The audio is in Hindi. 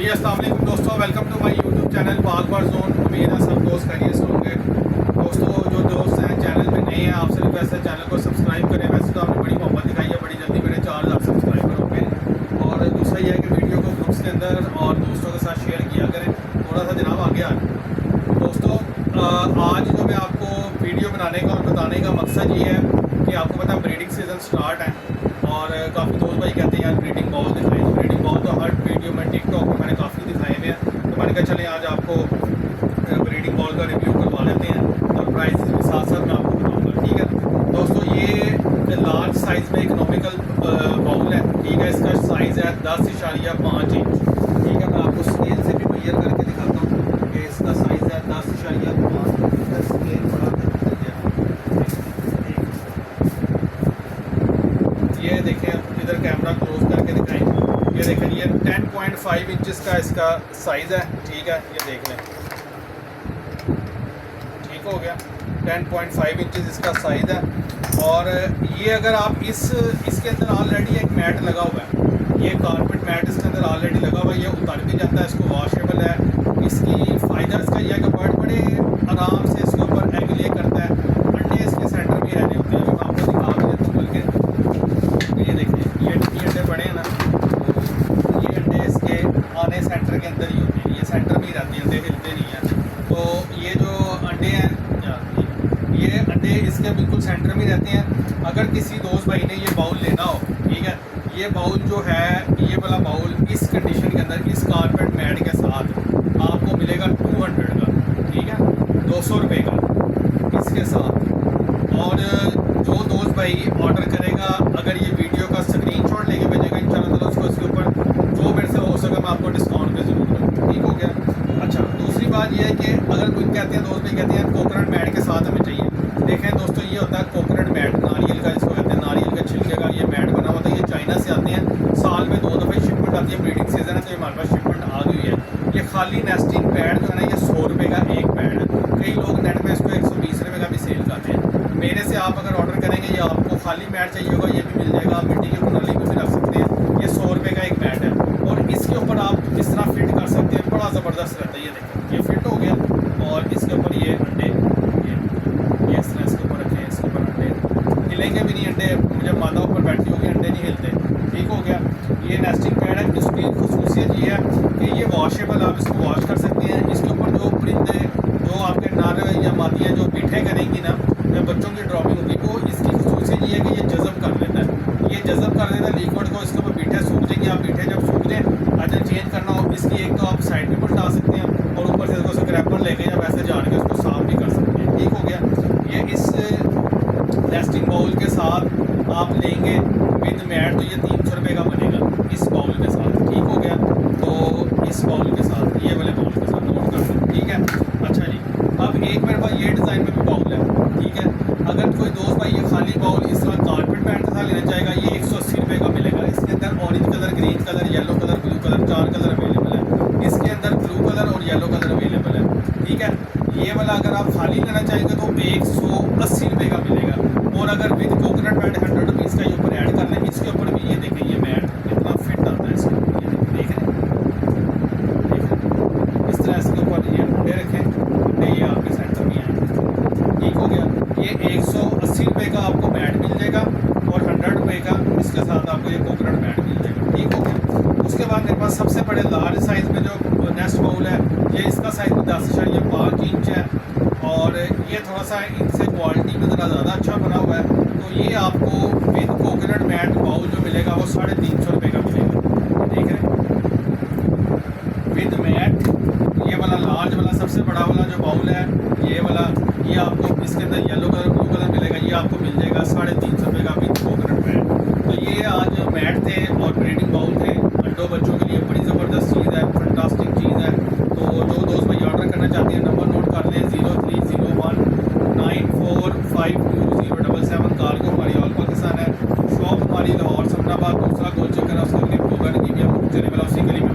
जी अस्सलाम वालेकुम दोस्तों, welcome to my YouTube channel Pak bar zone. उम्मीद है सब दोस्त खैरियत से होंगे। दोस्तों जो दोस्त हैं चैनल पे नए हैं, आपसे रिक्वेस्ट है चैनल को सब्सक्राइब करें। वैसे तो आपने बड़ी मोहब्बत दिखाई है, बड़ी जल्दी मेरे 4000 सब्सक्राइबर हो गए। और दूसरा ये है कि वीडियो को ग्रुप्स के अंदर और दोस्तों के साथ शेयर किया करें। थोड़ा सा जनाब आगे आ दोस्तों, आज जो मैं आपको वीडियो बनाने का और बताने का मकसद ये है कि आपको पता है ब्रीडिंग सीज़न स्टार्ट है और काफ़ी दोस्त भाई कहते हैं यार ब्रीडिंग बॉल दिखाएं। तो ब्रीडिंग बॉल तो हर वीडियो में टिकटॉक पर मैंने काफ़ी दिखाए हुए हैं, तो मैंने कहा चलें आज आपको ब्रीडिंग बॉल का रिव्यू करवा लेते हैं और प्राइस के साथ साथ मैं आपको बताऊँगा। ठीक है दोस्तों, ये लार्ज साइज़ में इकोनॉमिकल बॉल है। ठीक है, इसका साइज़ है 10.5 इंच। ठीक है, मैं आपको स्केल से भी मेजर करके दिखाता हूँ कि इसका साइज़ है 10.5 इंच। स्केल बड़ा ये देखें, इधर कैमरा क्लोज करके दिखाएं। ये देखें, ये 10.5 इंचज़ का इसका साइज़ है। ठीक है, ये देख लें, ठीक हो गया। 10.5 इंचज़ इसका साइज़ है। और ये अगर आप इसके अंदर ऑलरेडी एक मैट लगा हुआ है, ये कारपेट मैट इसके अंदर ऑलरेडी लगा हुआ है। ये उतर भी जाता है, इसको वॉशेबल है। इसकी फ़ायदा इसका यह है कि बर्ड बड़े आराम से इसके ऊपर एग ले करता है। अंडे इसके सेंटर में रहने होते हैं, मैं आपको दिखा भी देता हूँ। बल्कि ये देखिए, ये अंडे पड़े हैं ना, तो ये अंडे इसके आने सेंटर के अंदर ही होते हैं। ये सेंटर में ही रहते हैं, अंडे हिलते नहीं हैं। तो ये जो अंडे हैं, ये अंडे इसके बिल्कुल सेंटर में रहते हैं। अगर किसी दोस्त भाई ने ये बाउल लेना हो, ठीक है, ये बाउल जो है, ये वाला बाउल इस कंडीशन के अंदर इस कारपेट मैट के साथ आपको मिलेगा 200 का। ठीक है, 200 रुपये का इसके साथ। और जो दोस्त भाई ऑर्डर करेगा, अगर ये वीडियो का स्क्रीनशॉट लेके भेजेगा, इंशाल्लाह उसको इसके ऊपर जो मेरे से हो सके मैं आपको डिस्काउंट पे ज़रूर दूँ। ठीक हो गया। अच्छा, दूसरी बात यह है कि अगर कोई कहते हैं, दोस्त भाई कहते हैं कोकोनट मैट के साथ हमें चाहिए। देखें दोस्तों, ये होता है कोकोनट मैट, नारियल का जिसको कहते हैं, नारियल के छिलके का ये मैट बना होता है। ये चाइना से आते हैं, साल में 2 दफ़े शिपमेंट आती है। ब्रीडिंग सीजन है तो ये हमारे पास शिपमेंट आ गई है। ये खाली नेस्टिंग पैड जो है ना, ये 100 रुपये का एक पैड है। कई लोग नेट में इसको 120 रुपये का भी सेल करते हैं। मेरे से आप अगर ऑर्डर करेंगे, ये आपको खाली मैट चाहिए होगा, ये भी मिल जाएगा। आप मिट्टी की प्रणाली में भी रख सकते हैं। ये 100 रुपये का एक मैट है और इसके ऊपर आप इस तरह फिट कर सकते हैं, बड़ा ज़बरदस्त रहता है। ये देखें, ये फिट हो गया और इसके ऊपर ये अंडे, ये इस तरह इसके ऊपर रखें, इसके ऊपर अंडे हिलेंगे भी नहीं। अंडे जब मादा ऊपर बैठी होगी अंडे नहीं हिलते। ठीक हो गया। ये नेस्टिंग पैड है। इसकी खसूसियत ये है कि ये वॉशेबल, आप इसको वॉश कर सकते हैं। इसके ऊपर जो परिंदे, जो आपके नर या मादियाँ जो पीठे करेंगी ना, जब बच्चों की ड्रॉपिंग होगी, वो इसकी खसूसियत ये है कि ये जज़ब कर लेता है। ये जज़ब कर देता है लिक्विड को। इसके ऊपर पीठे सूख जाएंगे। आप पीठे जब सूख जाए, अगर चेंज करना हो, इसकी एक तो आप साइड में पलटा सकते हैं और ऊपर से इसको स्क्रैपर लेके या वैसे जान के उसको साफ भी कर सकते हैं। ठीक हो गया। ये इस नेस्टिंग बाउल के साथ आप लेंगे विद मैट, तो ये 300 रुपये का बनेगा इस बाउल के साथ। ठीक हो गया। तो इस बाउल के साथ, ये वाले बाउल के साथ नोट कर सकते। ठीक है। अच्छा जी, अब एक मेरे पास ये डिज़ाइन में भी बाउल है। ठीक है, अगर कोई दोस्त भाई ये खाली बाउल इस तरह कारपेट मैट के साथ लेना चाहेगा, ये 180 रुपये का मिलेगा। इसके अंदर orange colour, green colour, yellow colour, blue colour, 4 colour available है। इसके अंदर ब्लू कलर और येलो कलर अवेलेबल है। ठीक है, ये वाला अगर आप खाली लेना चाहेंगे तो 180 रुपये का मिलेगा। और अगर विद कोकोनट मैट 100 रुपीज़ का ये ऊपर ऐड कर लें, इसके ऊपर भी ये देखें, ये मैट कितना फिट आता है इसके ऊपर। ये देख रहे हैं, इस तरह इसके ऊपर ये अंडे रखें, अंडे ये आपके सेंटर में आएंगे। ठीक हो गया। ये 180 रुपये का आपको मैट मिल जाएगा और 100 रुपये का इसके साथ आपको ये कोकोनट मैट मिल जाएगा। ठीक हो गया। उसके बाद मेरे पास सबसे बड़े लार्ज साइज़ में जो नेस्ट बाउल है, ये इसका साइज़ 10.5 इंच है और ये थोड़ा सा इनसे क्वालिटी में ज़रा ज़्यादा अच्छा बना हुआ है। तो ये आपको विद कोकोनट मैट बाउल जो मिलेगा वो 350 रुपये का मिलेगा। देख रहे हैं, विद मैट ये वाला लार्ज वाला सबसे बड़ा वाला जो बाउल है, ये वाला, ये आपको इसके अंदर येलो कलर, ब्लू कलर मिलेगा। ये आपको मिल जाएगा 350 रुपये का विद कोकोनट मैट। तो ये आज मैट थे और ब्रीडिंग बाउल थे। अंडों बच्चों के लिए बड़ी ज़बरदस्त चीज़ है, फंटास्टिक चीज़ है। तो जो दोस्त भाई ऑर्डर करना चाहते हैं, नंबर नोट कर लें, 0301 9452 कार्गो हमारी ऑल पाकिस्तान है। शॉप हमारी लाहौर समनाबाद, दूसरा गोल चक्कर है, उसके लिए प्रोग्राम की भी हम चले वाला उसी गली में